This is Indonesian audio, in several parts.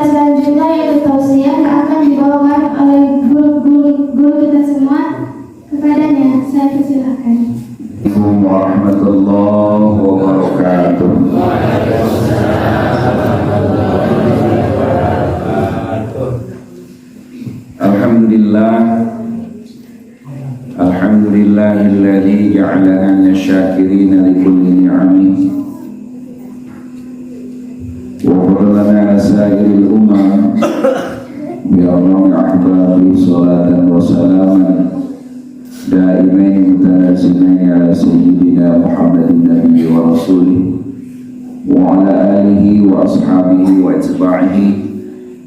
Selanjutnya yaitu tausiah akan dibawakan oleh guru kita semua kepadanya. Saya persilakan. Assalamualaikum warahmatullahi wabarakatuh. Alhamdulillahilladzi ja'alana minasy-syakirina likulli ni'amihi wa fadlana ala sa'iril ummah bi ahbabi salatan wa salaman daimain mutanazimain ala sayyidina Muhammadin nabiyyi wa rasulih wa ala alihi wa ashabihi wa atba'ihi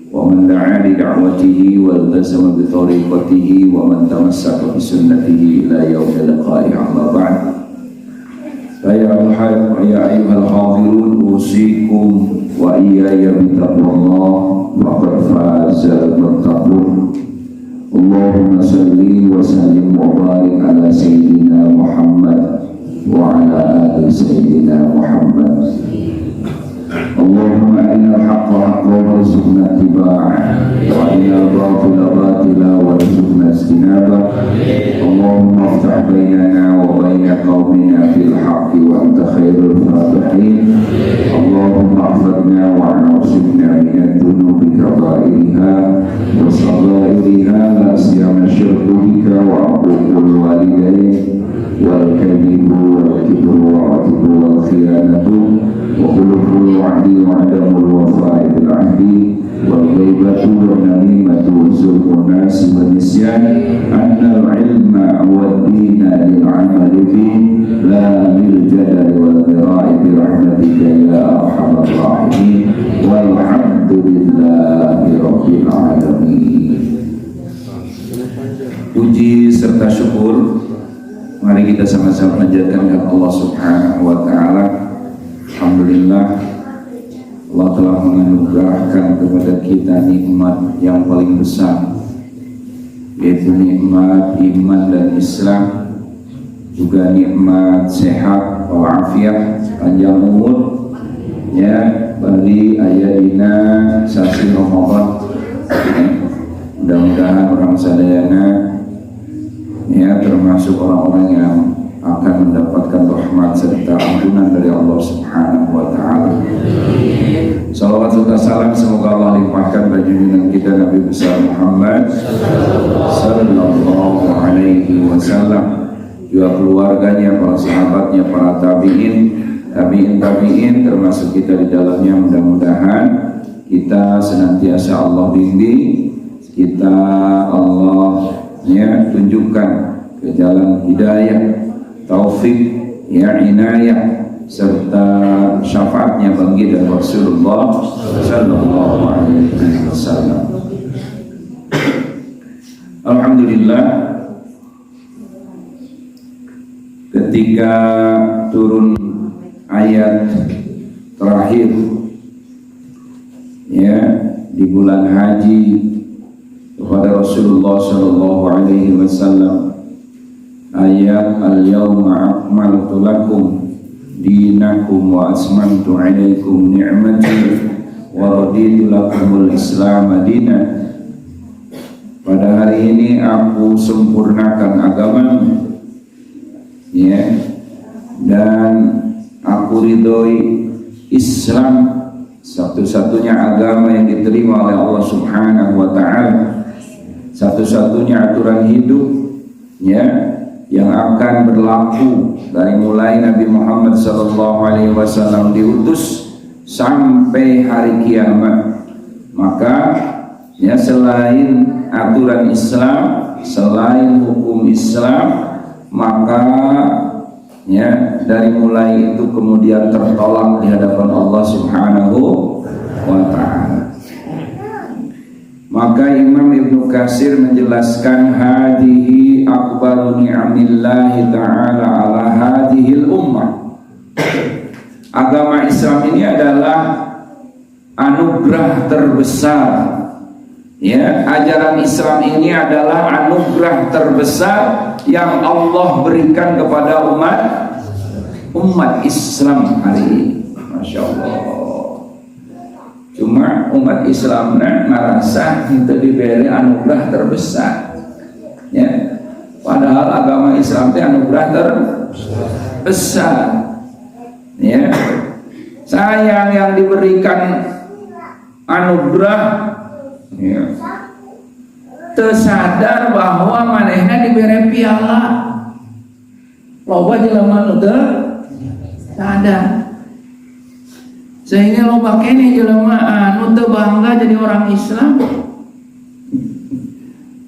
wa man da'a li da'watihi wa iltazama bi tariqatihi wa man tamassaka bi sunnatihi ila yaumil liqa'i amma ba'd. Ya ayyuhal hadirun usikum wa iyaya bi taqwallah faqad fazal muttaqun. Allahumma salli wa sallim wa barik ala sayyidina Muhammad wa ala ali sayyidina Muhammad. Allahumma inna al-haqqa haqqan warzuqna ittiba'ah wa inna al-batila batila warzuqna ijtinabah. Allahumma iftah bainana wa baina qaumina fil haqqi wa anta khairul fatihin. Allahumma ihfadna wa a'sibna min ad-dunubi kaba'iriha wa saghairiha la siyama syirku bika wa aqul walidain wal kadhibu wal kibru wa atibu wal khiyanatu wa khuluful wa'di wa adamul wafa'i bil ahdi wal ghaibatu wa namimatu wa zulmun nasi wa nisyan annal ilma wa dina lil amali fi la lil jadali wal mira'i bi rahmatika ya arhamar rahimin walhamdulillahi rabbil alamin. Puji serta syukur mari kita sama-sama panjatkan kepada Allah Subhanahu wa taala. Alhamdulillah, Allah telah menganugerahkan kepada kita nikmat yang paling besar, yaitu nikmat iman dan Islam, juga nikmat sehat walafiat, panjang umur, ya, bagi ayadina sasi Ramadan. Mudah-mudahan orang sadayana ya termasuk orang-orang yang akan mendapatkan rahmat serta ampunan dari Allah Subhanahu wa taala. Salawat serta salam semoga Allah limpahkan bagi junjungan kita Nabi besar Muhammad sallallahu alaihi wasallam, juga keluarganya, para sahabatnya, para tabi'in termasuk kita di dalamnya. Mudah-mudahan kita senantiasa Allah bimbing, kita Allah ya tunjukkan ke jalan hidayah, taufik, ya inayah serta syafaatnya bagi dan Rasulullah sallallahu alaihi wasallam. Alhamdulillah, ketika turun ayat terakhir ya di bulan haji kepada Rasulullah sallallahu alaihi wasallam, ayat al-yawma akmaltu lakum dinakum wa asmantu alaikum ni'mati wa raditu lakumul islam madina. Pada hari ini aku sempurnakan agamamu ya, dan aku ridhoi Islam, satu-satunya agama yang diterima oleh Allah Subhanahu wa taala, satu-satunya aturan hidup ya yang akan berlaku dari mulai Nabi Muhammad SAW diutus sampai hari kiamat. Maka ya selain aturan Islam, selain hukum Islam, maka ya dari mulai itu kemudian tertolak di hadapan Allah Subhanahu wa taala. Maka Imam Ibnu Katsir menjelaskan hadihi akbaru ni'amillahi ta'ala ala hadihil ummah. Agama Islam ini adalah anugerah terbesar. Ya, ajaran Islam ini adalah anugerah terbesar yang Allah berikan kepada umat umat Islam hari ini. Masya Allah. Cuma umat Islam merasa itu diberi anugerah terbesar, ya. Padahal agama Islam itu anugerah terbesar, ya. Sayang yang diberikan anugerah, ya, tersadar bahwa manehna diberi piala. Loba jelema nu teu sadar. Sehingga loba kene jelema anu teu bangga jadi orang Islam.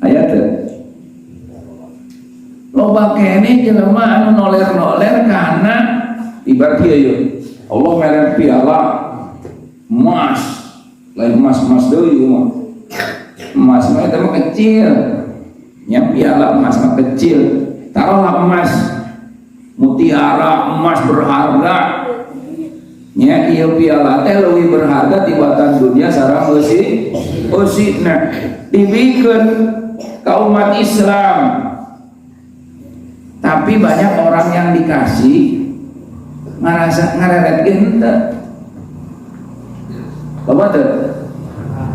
Aya teu? Loba kene jelema anu noler-noler karena ibarat ieu Allah mere piala emas. Lain emas-emas deui mah. Emas mah eta mah kecil. Nya piala emas mah kecil. Taruhlah emas mutiara, emas berharga. Nya ieu piala teh leuwih berharga tibatan dunia sareng eusina dibikeun ka umat Islam. Tapi banyak orang yang dikasih ngarasa ngareretkeun teu. Loba teu?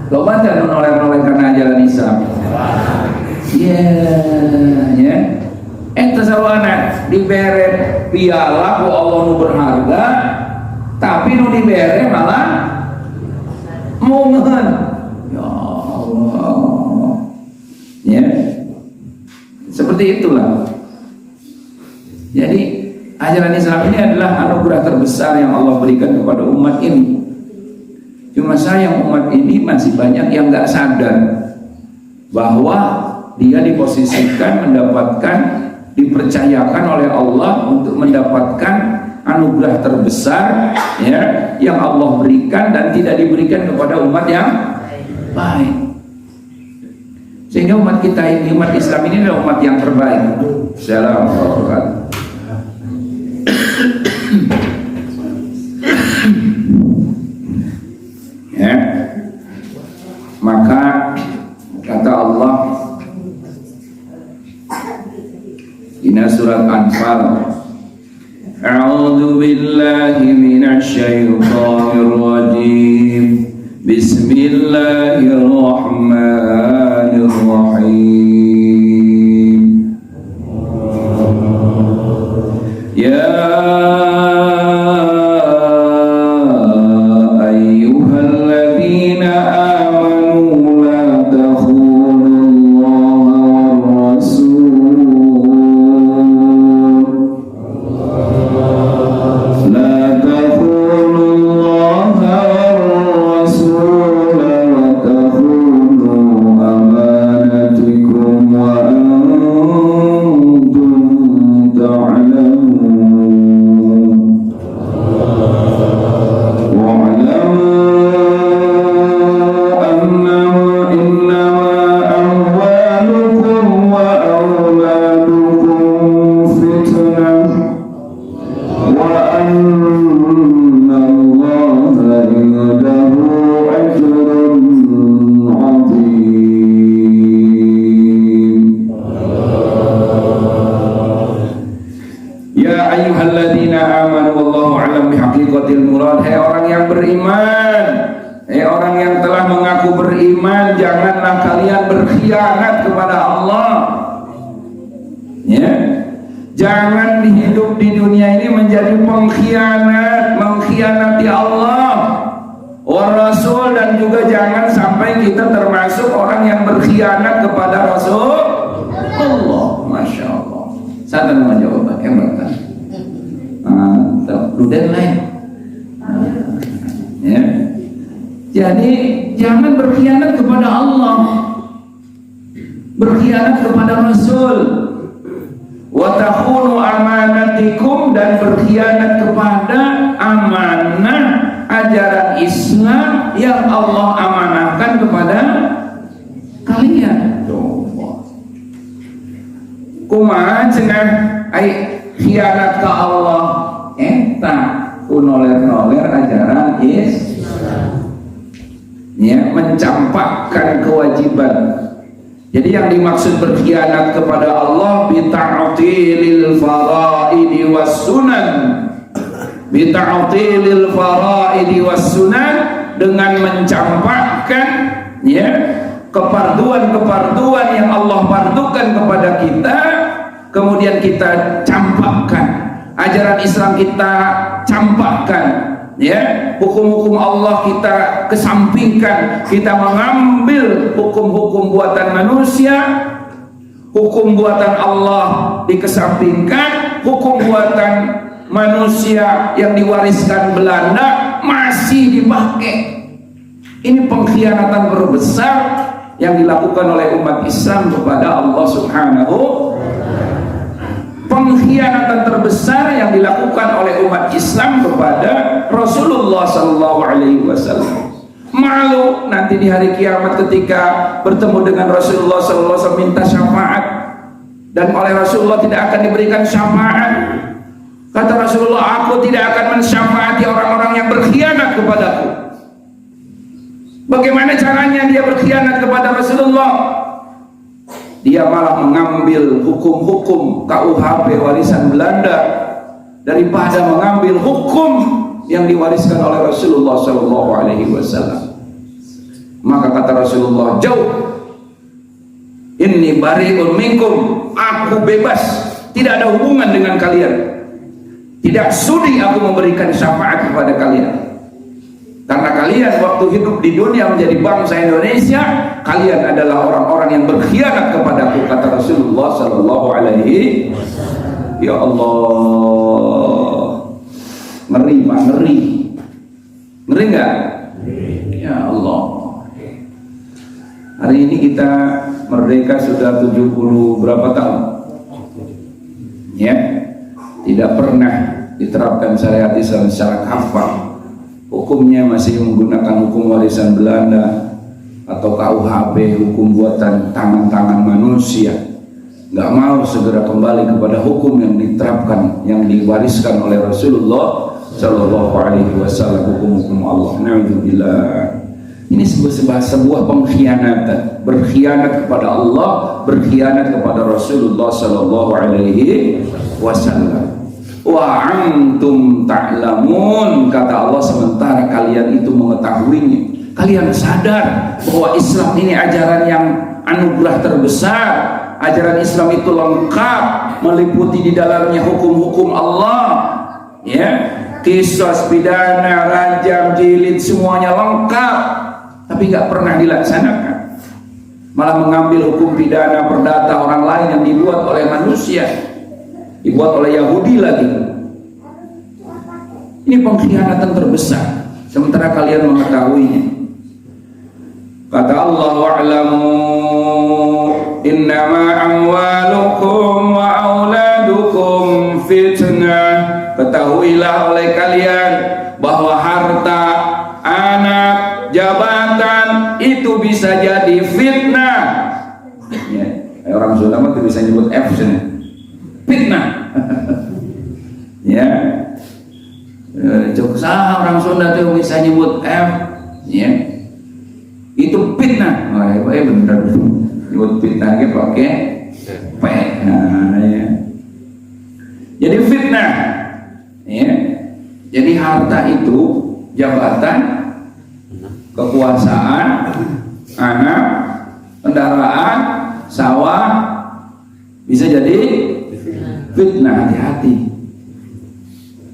Loba teu nu noleh-noleh karena ajaran Islam. Ya. Eta sawana dibere piala ku Allah nu berharga, tapi nu dibere malah mungeun. Ya Allah. Ya. Seperti itulah. Jadi ajaran Islam ini adalah anugerah terbesar yang Allah berikan kepada umat ini. Cuma sayang umat ini masih banyak yang nggak sadar bahwa dia diposisikan mendapatkan, dipercayakan oleh Allah untuk mendapatkan anugerah terbesar, ya, yang Allah berikan dan tidak diberikan kepada umat yang baik. Sehingga umat kita ini, umat Islam ini adalah umat yang terbaik. Assalamualaikum. Ya, maka kata Allah di surat Anfal, A'udzu billahi minasy syaithanir rajim. Bismillahirrahmanirrahim. Ya jadi jangan berkhianat kepada Allah, berkhianat kepada Rasul, wa takhunu amanatikum, dan berkhianat kepada amanah ajaran Islam yang Allah amanahkan kepada kalian. Kumaha cenah ai khianat ke Allah eta unoler-noler ajaran Islam, ya, mencampakkan kewajiban. Jadi yang dimaksud berkhianat kepada Allah bita'tilil faraidi was sunan, bita'tilil faraidi was sunan, dengan mencampakkan ya keparduan-keparduan yang Allah pardukan kepada kita, kemudian kita campakkan ajaran Islam, kita campakkan ya hukum-hukum Allah kita kesampingkan, kita mengambil hukum-hukum buatan manusia, hukum buatan Allah dikesampingkan, hukum buatan manusia yang diwariskan Belanda masih dipakai. Ini pengkhianatan terbesar yang dilakukan oleh umat Islam kepada Allah Subhanahu. Pengkhianatan terbesar yang dilakukan oleh umat Islam kepada Rasulullah Sallallahu Alaihi Wasallam. Malu nanti di hari kiamat ketika bertemu dengan Rasulullah Sallallahu Alaihi Wasallam minta syafaat, dan oleh Rasulullah tidak akan diberikan syafaat. Kata Rasulullah, aku tidak akan mensyafaati orang-orang yang berkhianat kepadaku. Bagaimana caranya dia berkhianat kepada Rasulullah? Dia malah mengambil hukum-hukum KUHP warisan Belanda daripada mengambil hukum yang diwariskan oleh Rasulullah Sallallahu Alaihi Wasallam. Maka kata Rasulullah, jauh, inni bari'un minkum, aku bebas, tidak ada hubungan dengan kalian, tidak sudi aku memberikan syafaat kepada kalian. Karena kalian waktu hidup di dunia menjadi bangsa Indonesia, kalian adalah orang-orang yang berkhianat kepadaku, kata Rasulullah Sallallahu Alaihi Wasallam. Ya Allah, ngeri Pak, ngeri, ngeri nggak? Ya Allah. Hari ini kita merdeka sudah 70 berapa tahun? Ya, tidak pernah diterapkan syariat Islam secara kafah. Hukumnya masih menggunakan hukum warisan Belanda atau KUHP, hukum buatan tangan-tangan manusia. Nggak mau segera kembali kepada hukum yang diterapkan, yang diwariskan oleh Rasulullah Sallallahu Alaihi Wasallam, hukum-hukum Allah. Na'udzubillah. Ini sebuah pengkhianatan, berkhianat kepada Allah, berkhianat kepada Rasulullah Sallallahu Alaihi Wasallam. Wa antum ta'lamun, kata Allah, sementara kalian itu mengetahuinya. Kalian sadar bahwa Islam ini ajaran yang anugerah terbesar. Ajaran Islam itu lengkap, meliputi di dalamnya hukum-hukum Allah, ya, qisas, pidana, rajam, jilid, semuanya lengkap, tapi nggak pernah dilaksanakan. Malah mengambil hukum pidana perdata orang lain yang dibuat oleh manusia, dibuat oleh Yahudi lagi. Ini pengkhianatan terbesar, sementara kalian mengetahuinya. Kata Allah, wa'lamu innama amwalukum wa auladukum fitnah. Ketahuilah oleh kalian bahwa harta, anak, jabatan itu bisa jadi fitnah. Ya, orang Sunda mah bisa nyebut F sini. Fitnah. Ya. Sah orang Sunda tuh bisa nyebut F, ya. Itu fitnah. Oh, bener. Nyebut fitnah ke pakai P. Nah, ya. Jadi fitnah. Ya. Jadi harta itu, jabatan, kekuasaan, anak, kendaraan, sawah bisa jadi fitnah. Hati-hati,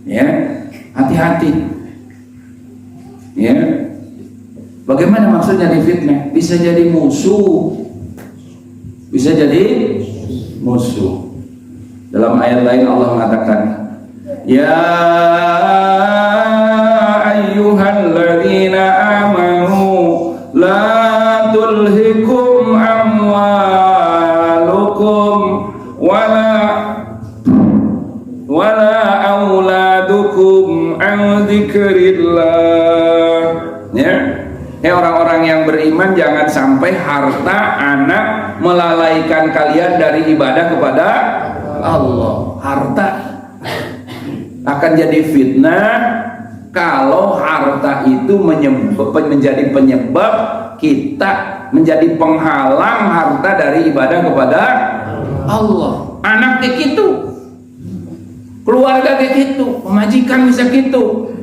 ya, hati-hati, ya. Bagaimana maksudnya di fitnah? Bisa jadi musuh, bisa jadi musuh. Dalam ayat lain Allah mengatakan, ya ayyuhalladzina amanu la tulhikum amwalukum wala auladukum an dzikrillah. Ya, orang-orang yang beriman, jangan sampai harta, anak melalaikan kalian dari ibadah kepada Allah. Harta akan jadi fitnah kalau harta itu menjadi penyebab kita menjadi penghalang harta dari ibadah kepada Allah. Anak kayak gitu, keluarga kayak gitu, pemajikan bisa gitu.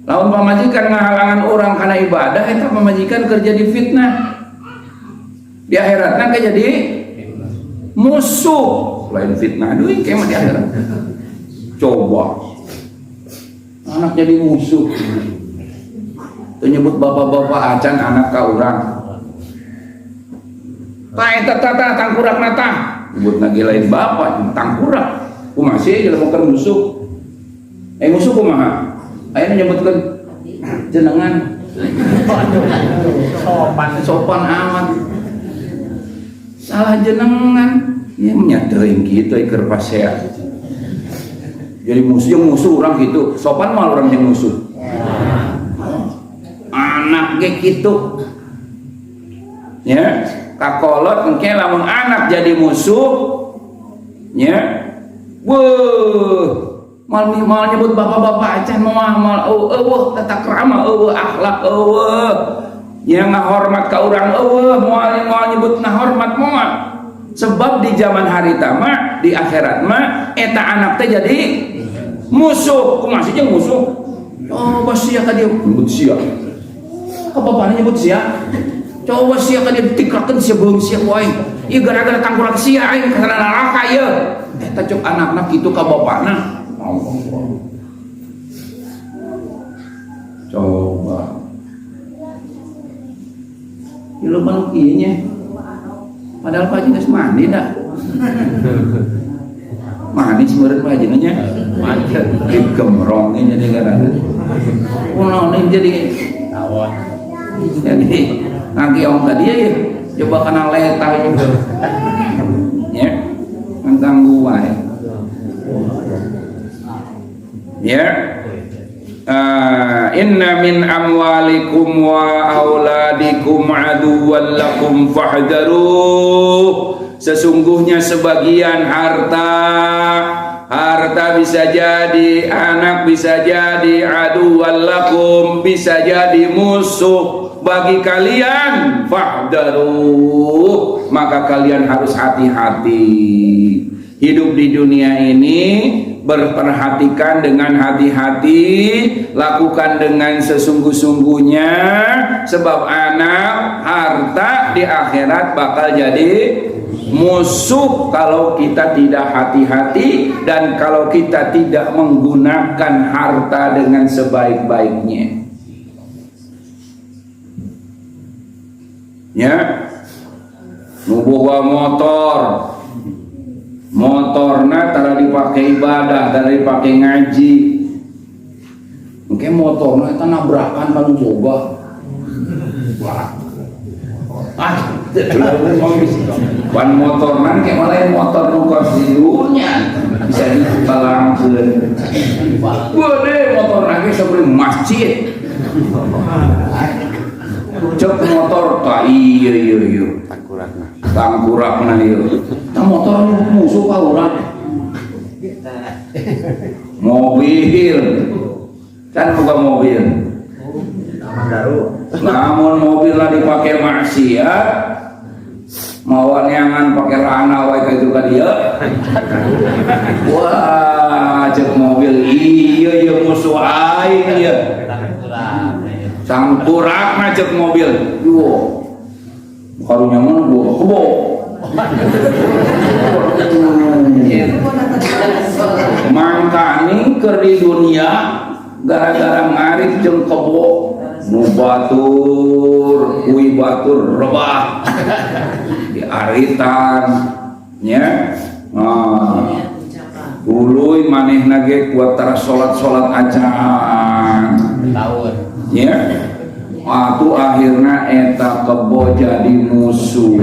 Lawan pemajikan ngahalangan orang karena ibadah, eta pemajikan kerja di fitnah. Di akhiratna kayak jadi musuh. Lain fitnah deui kayak mah di akhirat. Coba anak jadi musuh. Tuh nyebut bapak-bapak acan anak ka urang. Tah eta tata tangkurak nata. Nyebut lagi lain bapak tangkurak. Kumaha sih jelemakeun musuh? Musuh kumaha? Ayeuna nyebutkeun jenengan. Sopan amat. Salah jenengan. Ya nyateuin kitu keur pasea. Jadi musuh orang gitu. Sopan mah orang yang musuh. Anak ge kitu. Ya, kakolot engke lamun anak jadi musuh. Ya. Weuh. Mal nyebut bapak-bapak acan mal tata krama akhlak yang ngahormat ka urang moal nyebut ngahormat moal. Sebab di zaman hari tama di akhirat mah eta anak teh jadi musuh. Kumaha sih jeung musuh? Coba sia ka dia nyebut sia. Ka bapana nyebut sia. Coba sia ka dia tikrakeun sia beung sia wae. Ieu gara-gara tangkurak sia aing kana neraka ieu. Eta cok anakna kitu ka bapana. Coba lu malu kieunya padahal Pak Haji geus mandi dah manis meureun Pak Haji nya mandi gemrong nya jadi gara-gara kunaon jadi tawon jadi ngagiong tadi ya coba kana letah ya nganggu wae ya. Inna min amwalikum wa auladikum aduwwan lakum fahdharuh. Sesungguhnya sebagian harta bisa jadi anak, bisa jadi aduwwan lakum, bisa jadi musuh bagi kalian. Fahdharuh, maka kalian harus hati-hati. Hidup di dunia ini berperhatikan dengan hati-hati, lakukan dengan sesungguh-sungguhnya, sebab anak, harta di akhirat bakal jadi musuh kalau kita tidak hati-hati dan kalau kita tidak menggunakan harta dengan sebaik-baiknya. Ya, nubuah motorna tara dipakai ibadah, tara dipakai ngaji. Mungkin motorna itu nabrakan kalau boga. Ban motorna kayak malah motor nukos di dunia bisa dibalangkeun. Gede motorna ge seperti masjid. Cek motor ta iya tangkurakna ieu. Tah motor musuh ka urang. Mobil. Kan boga mobil. Namun mobil lah dipakai maksiat. Mawan yangan pakai rana wae ka itu ka dia. Wah, cek mobil iya musuh aing ieu. Sangkurak macet mobil, yo, karunya mana gua kebo. Mangkani keur di dunia gara-gara ngarit jeung kebo, nu batur, kui batur rebah di aritan, nya. Uluy manehna ge kuat tara salat acan. Tahun. Ya, waktu akhirnya eta kebo jadi musuh.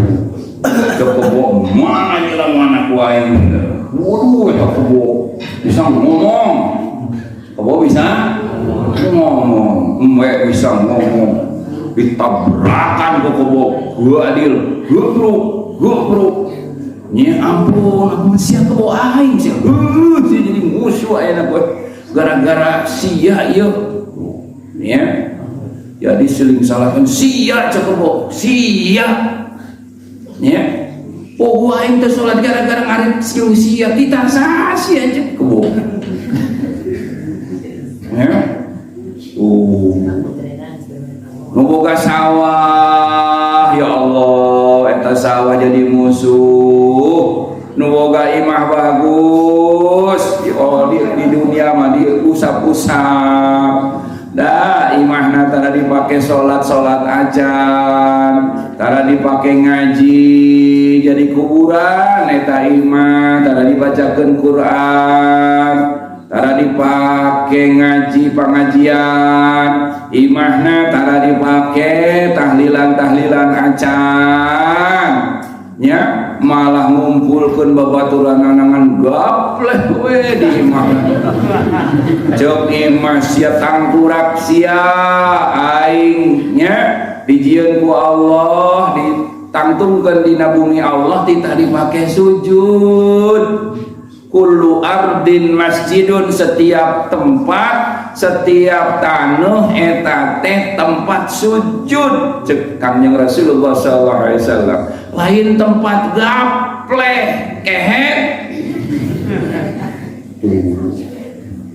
Kebo mana jelas mana kuaing. Waduh, eta kebo bisa ngomong. Kebo bisa ngomong, bisa ngomong. Ditabrakan ke kebo, adil, gubruk. Ya ampun, aku sia kebo aing sia. Jadi musuh ayeuna gara-gara sia ieu. Ya, jadi seling salahkan sia cekebo sia, ya, Oh gua aing teh salat gara-gara ngarit si usia kita sasi aja kebo. Ya. Nu boga sawah ya Allah eta sawah jadi musuh. Nu boga imah bagus ya Allah di dunia mah diusap-usap. Da imahna tara dipake salat ajan, tara dipake ngaji jadi kuburan eta imah, tara dibacakeun Quran, tara dipake ngaji pengajian, imahna tara dipake tahlilan acan. Nya malah ngumpulkeun babaturan anangan gapleh we di imah. Jok imah sia tangkurak sia aing nya dijieun ku Allah ditangtungkeun dina bumi Allah titah dipake sujud. Kullu ardin masjidun, setiap tempat, setiap tanah eta teh tempat sujud. Cek Kanjeng Rasulullah sallallahu alaihi wasallam. Lain tempat gapleh kehet.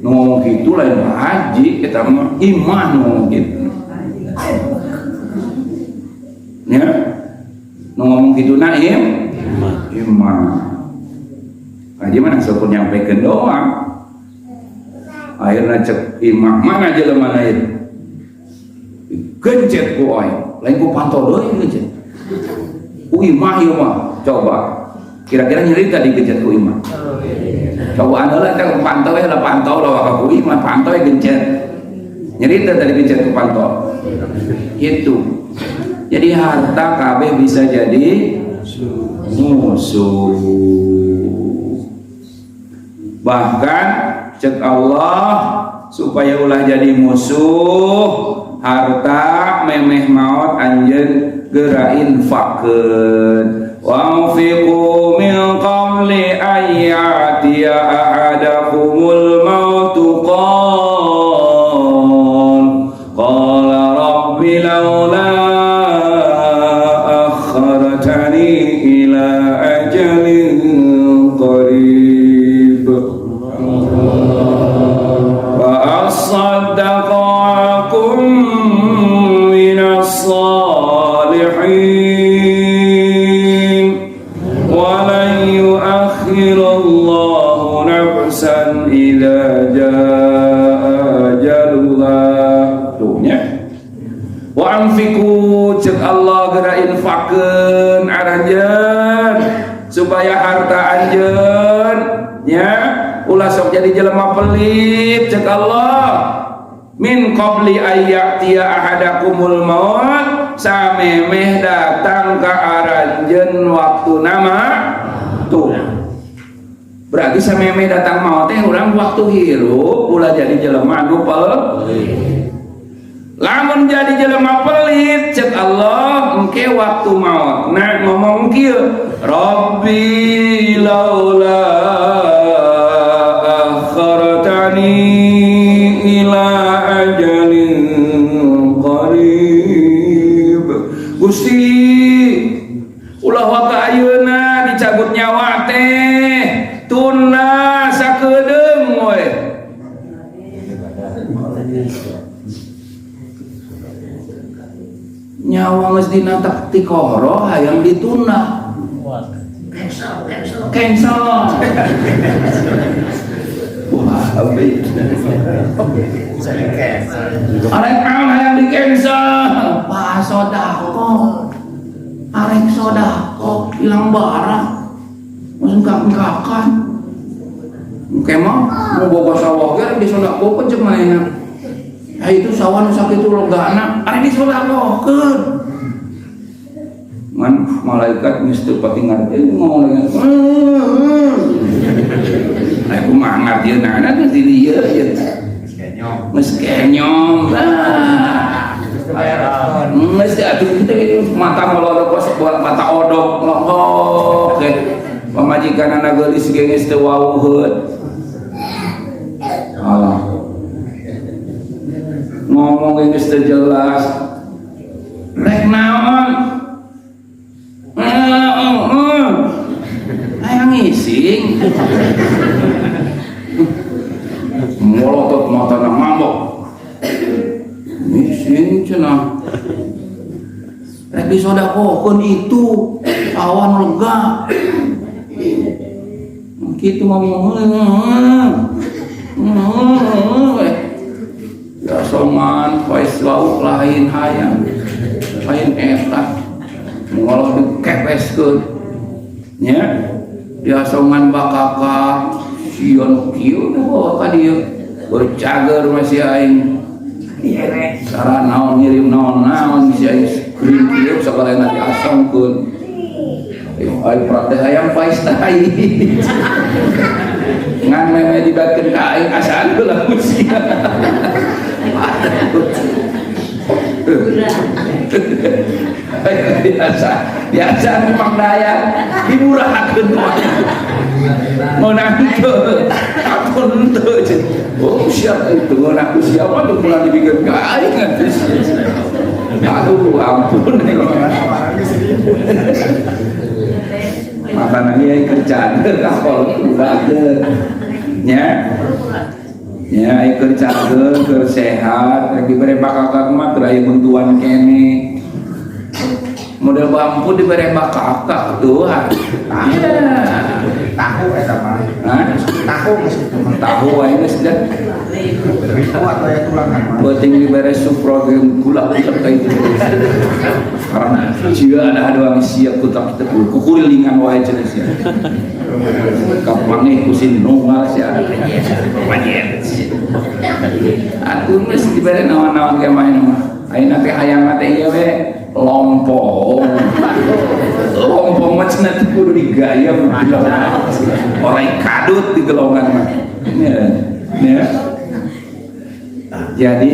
Nu kitu lain haji kita mah imah nu kitu. Ya. Nu ngomong kitu na imah. Aja mana sok nyampaikan doang. Akhirnya cek imah mana jelema lain. Gencet ku oi, lain ku pantau deui gencet. Ku imah ieu mah, coba. Kira-kira nyerita digencet ku imah. Coba anda lah teh pantau lah pantau lah ku imah pantau gencet. Nyerita tadi gencet ku pantau. Itu. Jadi harta kabeh bisa jadi musuh. Bahkan cek Allah supaya ulah jadi musuh harta memeh maut anjeun geura infaqkeun wa anfiqu min qabli ayyatiya ahadakumul mautu qala rabbi laula akhartani ila ajalin qarib صدقكم من الصالحين ولن يؤخر الله نفسا إذا جاء أجلها. Wa anfiqu cek Allah geura infaqkeun aranjeun supaya harta anjeun nya ulah sok jadi jelema pelit cek Allah min qabli ayyatiya ahadakumul maut samemeh datang ka aranjeun waktu nama tuh berarti samemeh datang maut teh urang waktu hirup ulah jadi jelema anu pelit. Lamun jadi jelema pelit cek Allah engke waktu maut nah ngomong kieu Rabbi laula ila ajalin qarib. Gusti ulah waka ayeuna dicabut nyawa teh tunda sakedeung we. Nyawa geus dina tikoro hayang ditunda. Cancel. Arek naon hayang di cancel Pak sodako arek sodako hilang barang masih engkak-engkakan kemah mau boga sawah ge di sodako cek manehna itu sawah nu sakitu logana arek di sodakokeun man malaikat geus teu pati ngarti ngomong dengan aku mah ngarti anak geus di dieu ye geus kenyong geus atuh kita mata molodok buat mata odok ngokok pamajikan anak geulis ge geus teu wauheun alah ngomong geus teu jelas rek naon bising. Molotot matana mabok. Bising cenah. Rek disodakokeun itu awan lega. Kitu ngomong. Ya soman faiz lauk lain hayang. Lain eta. Ngolah dikepeskeun. Nya. Dia soman bakaka sieun kieu bawa ka dieu. Bercager masih aing. Cara naon ngirim naon si aing kirim kieu sabalena diasongkeun. Ayo praktek hayang faiz tai. Ngan meme dibakeun ka aing asal heula usia. biasa memang daya dimurahkeun ngonang teu akun teu oh siapa itu ngonang siapa tuh pulang dibikeun ka aing aduh ampun makanya ieu kerjaan kapal udageun nya nya ieu kerjaan keur sehat lagi bare bakakak mah teu aya bentuan kene model bambu diberi bakakak tuh tahu eta mah tahu aja sudah itu atau ya tulangan mah penting diberi suprogen gula kayak itu karena jika ada doang siap kutak kita kukulingan wae cenah sia kapange kusin nonggal sia wajib atuh mah diberi naon-naon ge main mah ayeuna teh hayang teh ieu we lompong mah cenah teh kudu digayam oleh kadut di gelongan mah ya jadi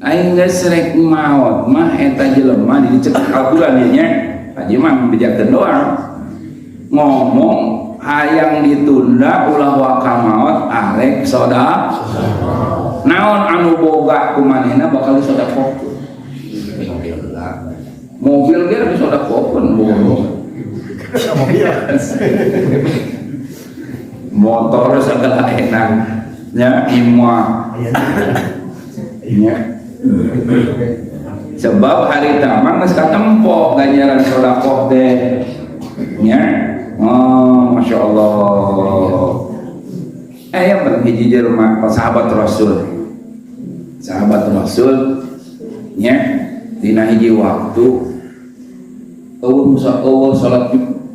aing geus rek maot mah eta jelema dicetak Al-Qur'an nya aja mah bejakeun doang ngomong hayang ditunda ulah waka maot arek soda naon anu boga kumanehna bakal disodakokeun mobil ge disodakokeun bohong motor segala enak nya imwa nya sebab hari taman geus katempo ganjaran sedekah teh nya oh masyaallah yang hiji jelema sahabat Rasul nya dina hiji waktu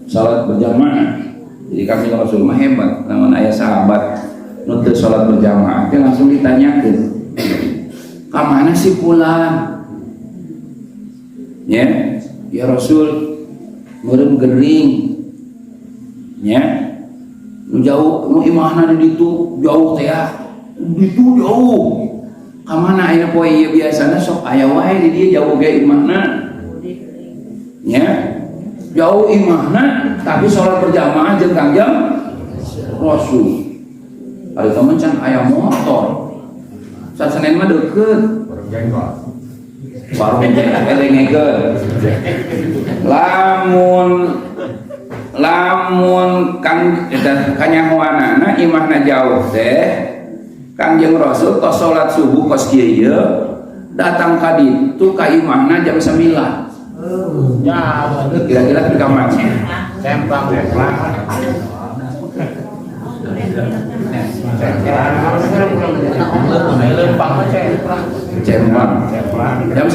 salat berjamaah. Jadi kami Rasul mah hebat, namun aya sahabat nu teu salat berjamaah teh langsung ditanyakeun. Ka mana si fulan? Ya Rasul, meureun gering. Ya. Nu jauh, nu imahna di ditu jauh teh ya. Ditu jauh. Ka mana ayeuna poe ieu biasana sok aya wae di dieu jauh ge imahna. Ya. Jauh imahna tapi sholat berjamaah jeung Kangjeng Rasul. Ari teh can aya motor. Sasenin mah deukeut. Warung elengekeun. Lamun kang kanyahoanana imahna jauh teh Kangjeng Rasul tos sholat subuh kos kieu datang ka ditu ka imahna jam 9. ya Kira-kira di kamar semplang jam 9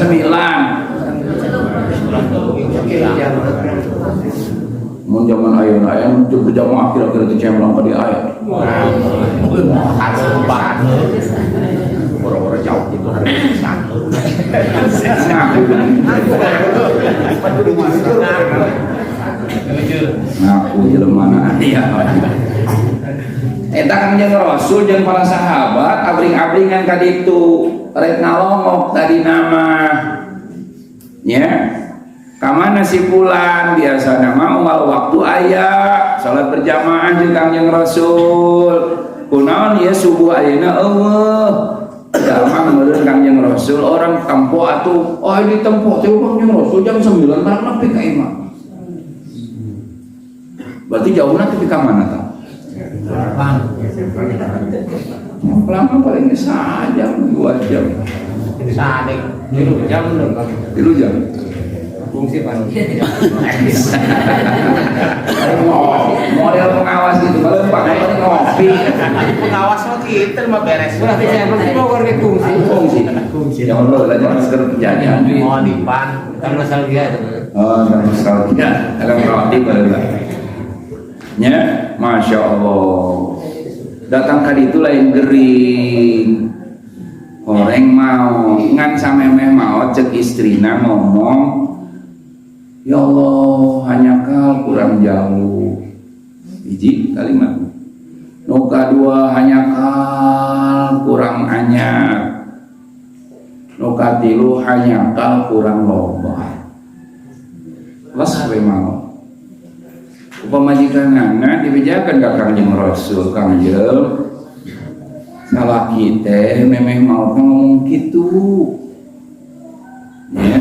mun zaman ayeuna aya nu berjamaah kira-kira teh cemlang ka di aya orang-orang jauh itu satu ngaku jelemana aya eta Kangjeng Rasul jeung para sahabat abring-abringan ka ditu rek ngalongok tadi nama nya kamana si fulan biasa nama unggal waktu aya salat berjamaah jeung Kangjeng Rasul kunaon ieu subuh ayeuna eueuh Damang meureun Kangjeng Rasul orang tempo atuh oh di tempo teh Kangjeng Rasul jam 9 tarep nepi ka imah Berarti jauh nanti ke mana tau? Yang lama paling 1 jam, 2 jam. Sadek, 3 jam dong. 3 jam. Fungsi Pak. Model pengawas gitu, kalau Pak ngopi. Pengawas mah kita mah beres. Berarti saya penting mau ke Fungsi. Jangan lupa belajar masker kejadian. Oh, di pan. Kan nostalgia itu. Oh, dan nostalgia, akan roti barulah. Ya, masya Allah. Datang kali itu lain gering. Orang mau ngan samemeh mau cek istrina ngomong, ya Allah hanya kal kurang jauh. Biji kalimat. Nuka 2 hanya kal kurang anyar. Nuka 3 hanya kal kurang loba. Las sampai mau. Pemajikan anak dibejakan ke Kangjeng Rasul, Kangjeng salah kita memeh mau ngomong gitu ya,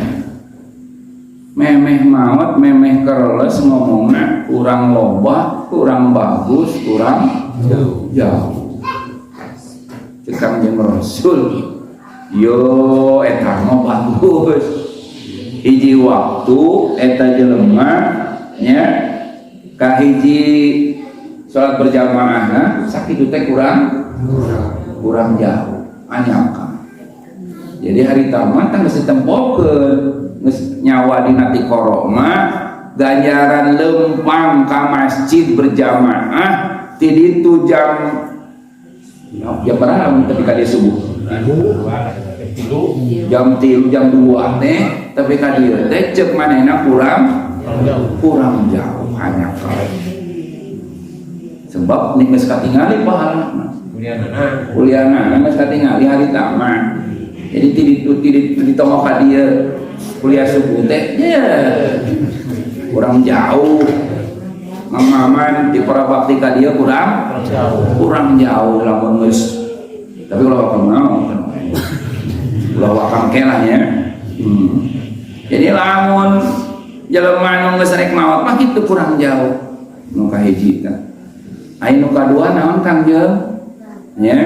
memeh maut memeh kereles ngomongnya kurang loba, kurang bagus, kurang jauh. Cekang jeung Rasul yo eta mah bagus. Hiji waktu eta jelema nya kahiji salat berjamaahna sakitu teh kurang jauh anyangka. Jadi hari tamat kan geus ditempokeun geus nyawa dina ti koroma ganjaran lempang ka masjid berjamaah ti ditu jam berapa tapi ka subuh jam 3 jam 2 teh tapi ka dieu teh ceuk manehna kurang jauh anyangka. Sebab nih geus katingali pahalana kuliahna geus katingali hari tamat. Jadi di tongok ka dieu kuliah subuh teh ya kurang jauh. Mamaman di para bakti ka dieu kurang jauh lamun geus. Tapi kalau wakam naon ulah wakam kelah ya. Jadi lamun jelema nu geus rek maot mah kitu kurang jauh. Nu kahiji teh aya nu kadua naon Kangjeng? Ya,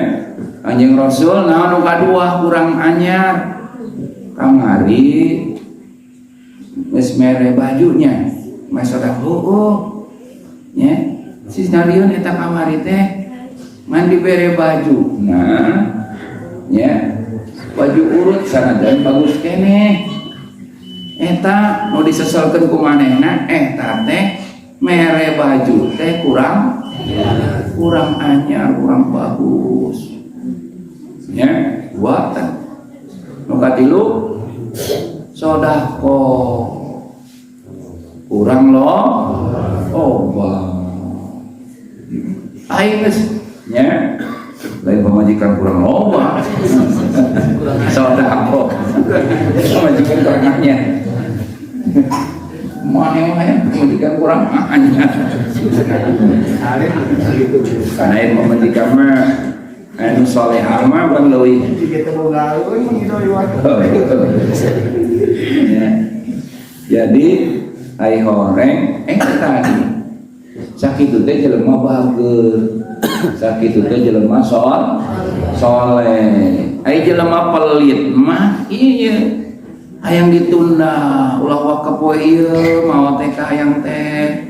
Kanjeng Rasul naon nu kadua kurang anyar. Kamari geus mere bajunya, mas sedekah ya. Si Narion eta kamari teh mandi bere baju. Nah, ya. Baju urut sanajan bagus keneh. Eta nu diseselkeun ku manehna eta teh mere baju teh kurang anyar, kurang bagus ya. Dua nu katilu sodako kurang loba aing geus nya lain pemajikan kurang loba sodako pemajikan kurang anyar mana pemajikan kurang anyar. Karena yang pemajikan mah anu salehah mah bang leuwih. Jadi ai horeng tadi sakitu teh jelema bageut. Sakitu teh jelema soleh. Ai jelema pelit mah ieu hayang ditunda ulah wakaf poe ieu maot teh ka hayang teh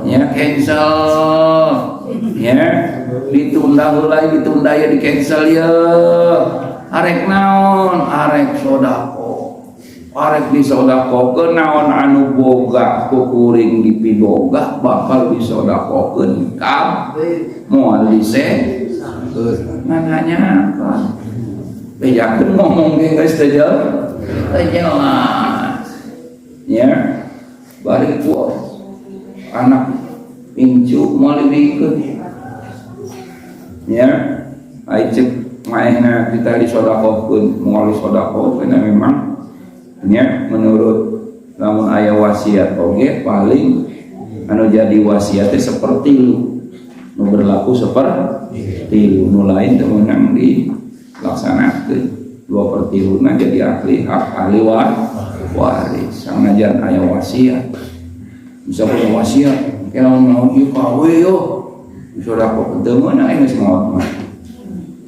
ya cancel ya ditunda heula ditunda ya di cancel ya arek naon arek sodako arek disodakokeun naon anu boga kukuring dipiboga bakal disodakokeun kabeh moal ngan hanya kan bejakeun ngomong ge geus teh jelas ya bari ku anak pincu moal dikeun ya ai cek maehna kita disodakokeun moal disodakokeun memang ya menurut lamun aya wasiat oge paling anu jadi wasiat teh seperti nu berlaku seperti nu lain teh meunang dilaksanakeun 2/3 jadi ahli waris. Sangajan aya wasiat bisa punya wasiat Kalau mau kawe yo, sudah kok ketemu nah ini semua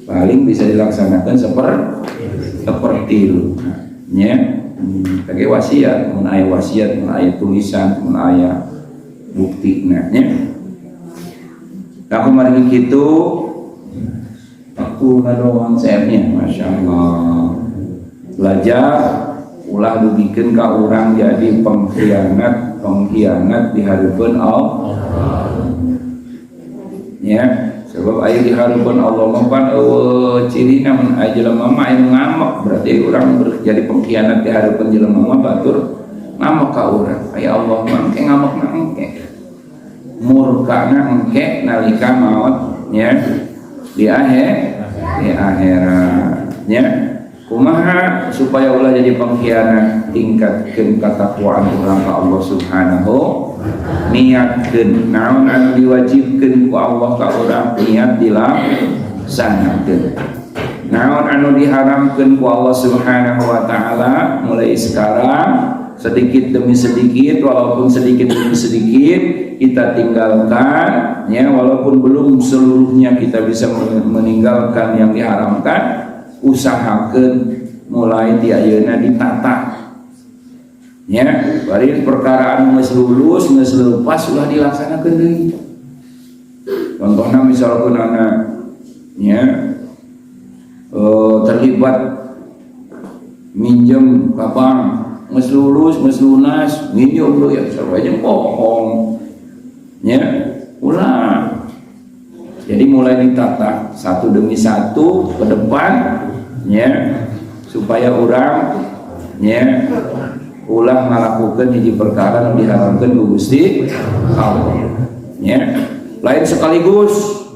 paling bisa dilaksanakan seperti itu. Ya, pakai wasiat, mun aya wasiat, mun aya tulisan, mun aya bukti nah nya. Nah kemarin gitu aku ngadoang saya-nya, masya Allah. Belajar ulah dugikeun ka urang jadi pengkhianat di hadapan Allah. Ya, sebab aya di hadapan Allah mah pan cirina mun aya jelema mah aya ngamak, berarti urang jadi pengkhianat di hadapan jelema mah batur ngamak ka urang. Aya Allah mah engke ngamakna engke. Murkana engke nalika maut ya di akhirat ya. Kumaha supaya ulah jadi pengkhianat, tingkatkeun katakwaan urang ka Allah Subhanahu, niatkeun naon anu diwajibkeun ku Allah ka urang niat dilaksanakeun. Naon anu diharamkeun ku Allah Subhanahu wa taala mulai sekarang sedikit demi sedikit, walaupun sedikit demi sedikit kita tinggalkan ya, walaupun belum seluruhnya kita bisa meninggalkan yang diharamkan. Usahakan mulai di ayeuna ditata ya, bari perkaraan geus lulus geus leupas ulah dilaksanakeun deui. Contohna misalkan anak ya terlibat minjem ka bank geus lulus geus lunas minjem deui ya sarua bohong ya, ulah. Jadi mulai ditata satu demi satu ke depan ya, supaya orang ya ulah melakukan hiji perkara yang diharamkan ku Gusti Allah ya. Lain sekaligus,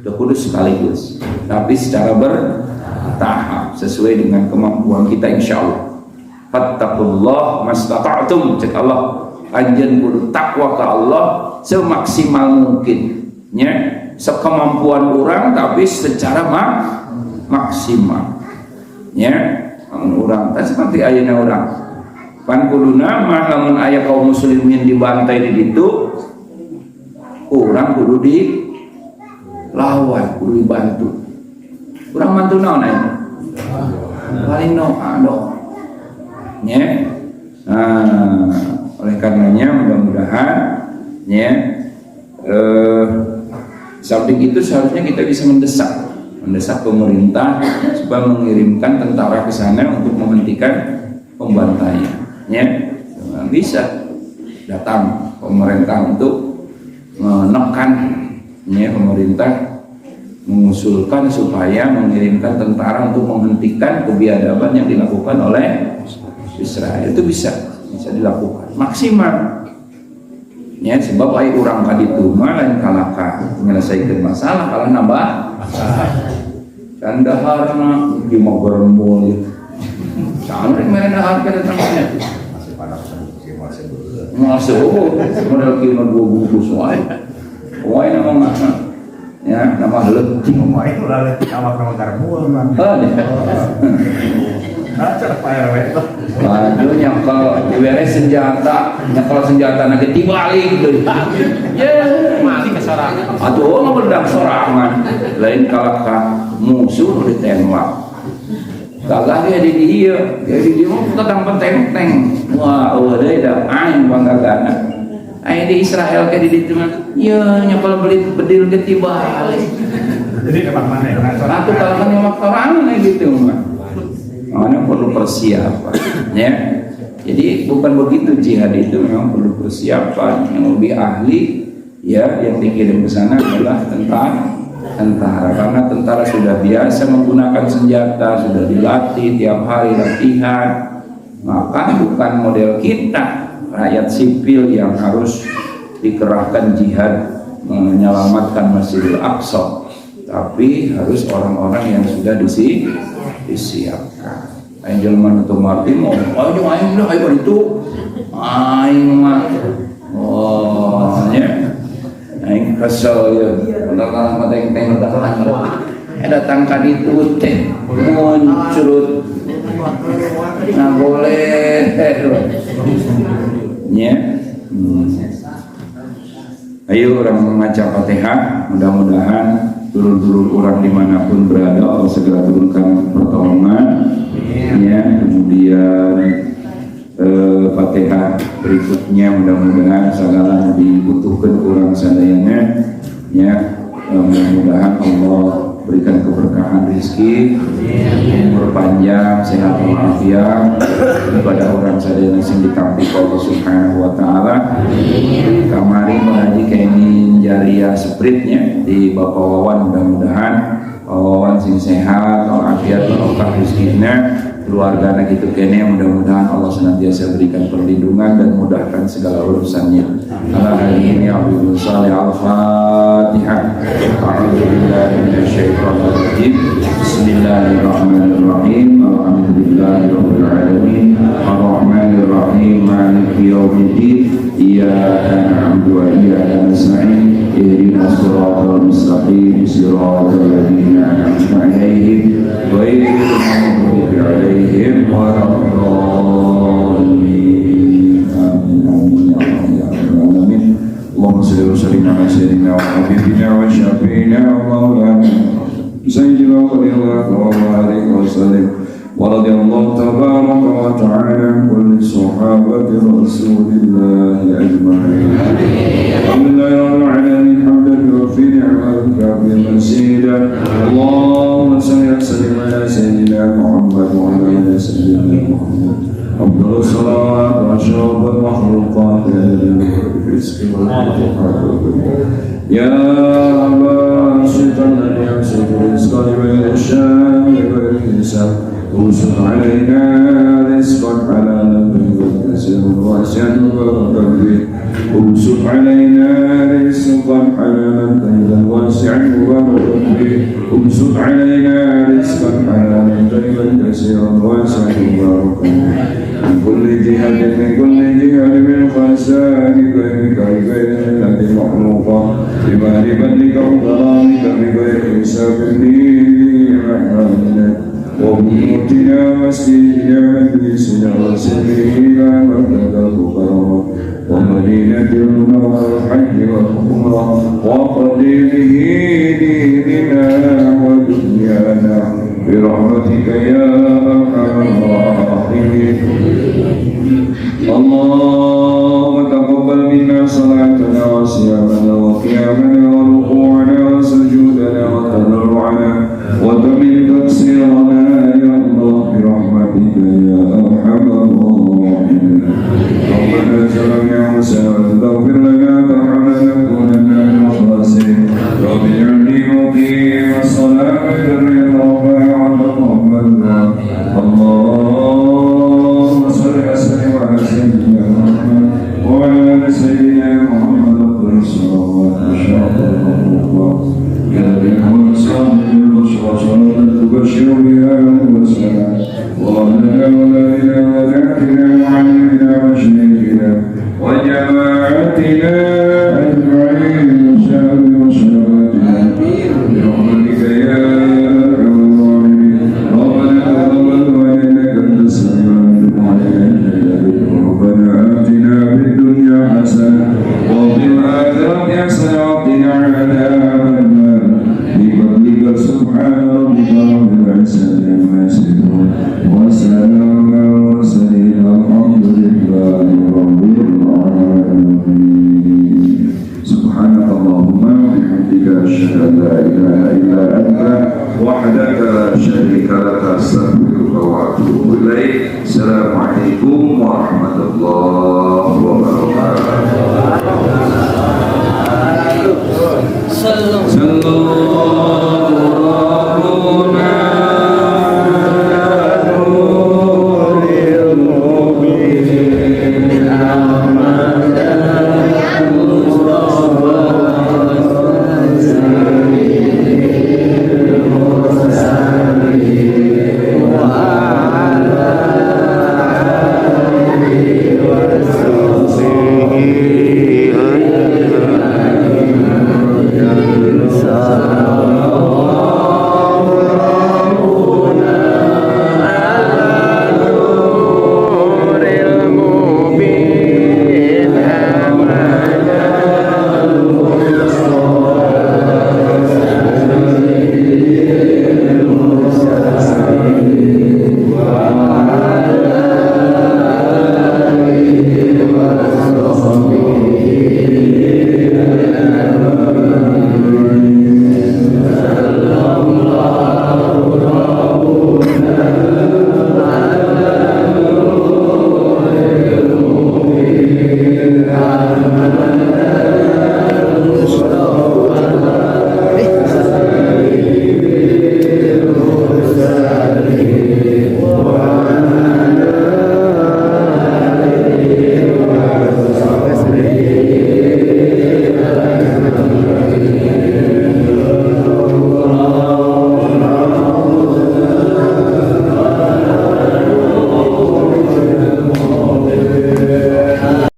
kudus sekaligus, tapi secara bertahap sesuai dengan kemampuan kita insyaallah. Fattaqullah mastata'tum, cek Allah anjeun kudu takwa ka Allah semaksimal mungkin ya. Sekemampuan orang tapi secara maksimal ya. Orang tak seperti ayeuna orang pan kuduna mah lamun aya kaum muslimin dibantai di ditu orang kudu dilawan, kudu dibantu. Urang bantu naon aya paling doa ya. Oleh karenanya mudah-mudahan ya samping itu seharusnya kita bisa mendesak pemerintah supaya mengirimkan tentara ke sana untuk menghentikan pembantaian ya. Bisa datang pemerintah untuk menekan ya, pemerintah mengusulkan supaya mengirimkan tentara untuk menghentikan kebiadaban yang dilakukan oleh Israel. Itu bisa dilakukan maksimal ya, sebab ai urang ka ditu mah lain kalaka menyelesaikan masalah, kalau nambah masalah. Can daharna di magerembul sampai mere dahar ka datangnya masuk modal kieu dua bungkus wae nama ya, nama leutik Ngomongin ulah leutik awak nama garbul mah. Cara PRW itu. Waduh nyangkal diberes senjata, nyangkal senjata nak dibalik deui. Ya, Mali kesorangan. atuh mah bedak sorangan. Lain kalahkan musuh ditembak. Gagah dia di dieu, mah kadang penteng-teng. Wah, deui da aing panggagana. Aya di Israel ke di ditu mah. Ya, nyangkal beli bedil ge dibalik. Jadi emang mana ya? Atuh kalahkan nyemak sorangan gitu mah. Makanya perlu persiapan ya. Jadi bukan begitu, jihad itu memang perlu persiapan. Yang lebih ahli ya yang dikirim ke sana adalah tentara, karena tentara sudah biasa menggunakan senjata, sudah dilatih tiap hari latihan. Maka bukan model kita rakyat sipil yang harus dikerahkan jihad menyelamatkan Masjidil Aqsa, tapi harus orang-orang yang sudah disiapkan. Aing jelema nu marti mau ayo aing udah ayo itu aing mah nya aing kesel ya udah mateng-teng datang ka ditu teh muncul nah boleh nya maca Fatihah. Mudah-mudahan dulur-dulur orang dimanapun berada Allah segera turunkan pertolongan. Ya, kemudian Fatihah berikutnya mudah-mudahan segala dibutuhkan orang sadayana. Ya, mudah-mudahan Allah berikan keberkahan rezeki, umur panjang, sehat walafiat kepada orang sadayana sing ditampi Allah Subhanahu wa taala. Kamari mengaji kaini jariah spritnya di Bapak Wawan, mudah-mudahan Wawan sing sehat walafiat barokah rezekinya, keluarga gitu kene, mudah-mudahan Allah senantiasa berikan perlindungan dan mudahkan segala urusannya. Ala ini Abdul Salih Al-Fatihah. A'udzubillahi minasyaitonir rajim. Bismillahirrahmanirrahim. Alhamdulillahirabbil alamin. Arrahmanir rahim. Maliki yaumiddin. Iyyaka na'budu wa iyyaka nasta'in. Ihdinas siratal mustaqim. Siratal ladzina an'amta 'alaihim ghairil maghdubi 'alaihim waladdallin. اللهم صل وسلم على سيدنا وحبيبنا وشفيعنا ومولانا سيدنا ولي الله وبارك وسلم ورضي الله تبارك وتعالى عن كل صحابة رسول الله أجمعين. الحمد لله رب العالمين حمدا يوفي نعمتك بمزيدا. اللهم صل وسلم على سيدنا محمد وعلى آل سيدنا محمد. أفضل الصلاة وأشرف المخلوقات الرزق والرحمة يا باسط الذي يمسك رزقا لمن يشاء بغير حساب انصر علينا رزقا حلالا طيبا كثيرا واسعا مباركا فيه انصر علينا رزقا حلالا طيبا واسعا مباركا فيه انصر علينا رزقا حلالا طيبا كثيرا واسعا مباركا فيه من كل جهة من خسائر غيرك غير الذي مخلوقا بمال بدلك وكرامك بغير حساب رحمتك وبيوتنا وسيدنا مجلسنا وسبيلنا وابتدى الفقراء ومدينة المنور الحج والعمرة وقضي به ديننا ودنيانا برحمتك يا